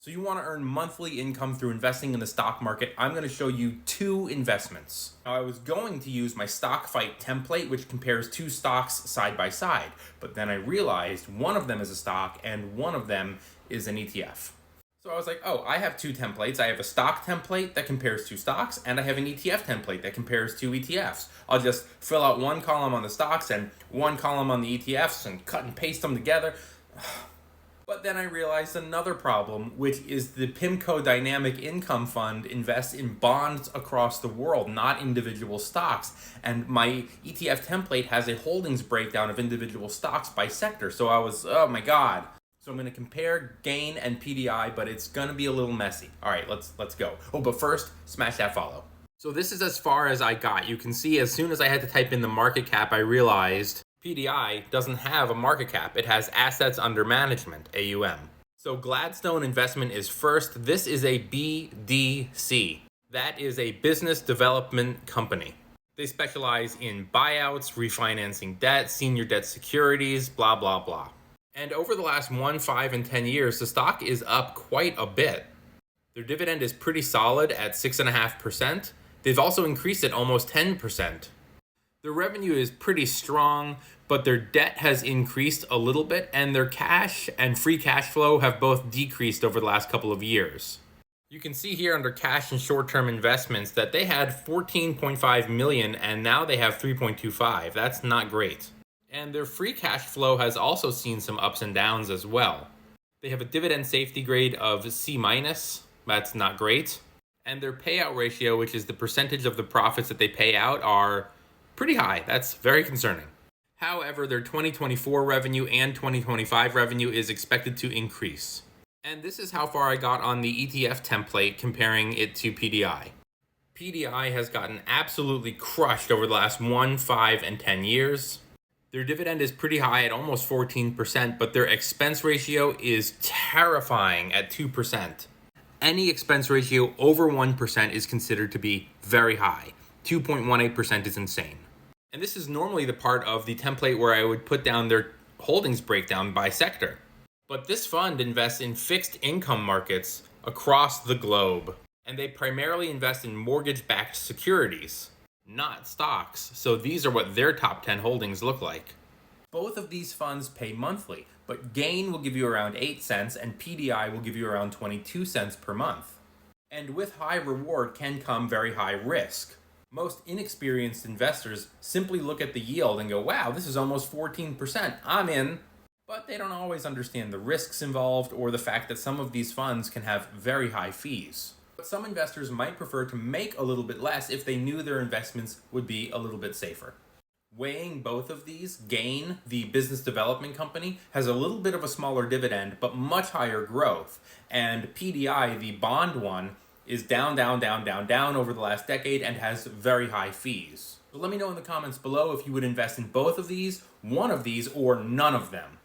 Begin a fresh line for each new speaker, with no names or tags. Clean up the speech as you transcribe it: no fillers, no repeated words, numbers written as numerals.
So you want to earn monthly income through investing in the stock market? I'm going to show you two investments. Now, I was going to use my stock fight template, which compares two stocks side by side, but then I realized one of them is a stock and one of them is an ETF. So I was like, oh, I have two templates. I have a stock template that compares two stocks, and I have an ETF template that compares two ETFs. I'll just fill out one column on the stocks and one column on the ETFs and cut and paste them together. But then I realized another problem, which is the PIMCO Dynamic Income Fund invests in bonds across the world, not individual stocks. And my ETF template has a holdings breakdown of individual stocks by sector. So I was, oh my God. So I'm going to compare gain and PDI, but it's going to be a little messy. All right, let's go. Oh, but first, smash that follow. So this is as far as I got. You can see as soon as I had to type in the market cap, I realized PDI doesn't have a market cap. It has assets under management, AUM. So Gladstone Investment is first. This is a BDC. That is a business development company. They specialize in buyouts, refinancing debt, senior debt securities, blah, blah, blah. And over the last 1, 5, and 10 years, the stock is up quite a bit. Their dividend is pretty solid at 6.5%. They've also increased it almost 10%. Their revenue is pretty strong, but their debt has increased a little bit, and their cash and free cash flow have both decreased over the last couple of years. You can see here under cash and short-term investments that they had 14.5 million, and now they have 3.25. That's not great. And their free cash flow has also seen some ups and downs as well. They have a dividend safety grade of C-. That's not great. And their payout ratio, which is the percentage of the profits that they pay out, are pretty high. That's very concerning. However, their 2024 revenue and 2025 revenue is expected to increase. And this is how far I got on the ETF template comparing it to PDI. PDI has gotten absolutely crushed over the last 1, 5, and 10 years. Their dividend is pretty high at almost 14%, but their expense ratio is terrifying at 2%. Any expense ratio over 1% is considered to be very high. 2.18% is insane. And this is normally the part of the template where I would put down their holdings breakdown by sector. But this fund invests in fixed income markets across the globe. And they primarily invest in mortgage-backed securities, not stocks. So these are what their top 10 holdings look like. Both of these funds pay monthly, but Gain will give you around 8 cents and PDI will give you around 22 cents per month. And with high reward can come very high risk. Most inexperienced investors simply look at the yield and go, wow, this is almost 14%, I'm in. But they don't always understand the risks involved or the fact that some of these funds can have very high fees. But some investors might prefer to make a little bit less if they knew their investments would be a little bit safer. Weighing both of these, Gain, the business development company, has a little bit of a smaller dividend but much higher growth. And PDI, the bond one, is down over the last decade and has very high fees. So let me know in the comments below if you would invest in both of these, one of these, or none of them.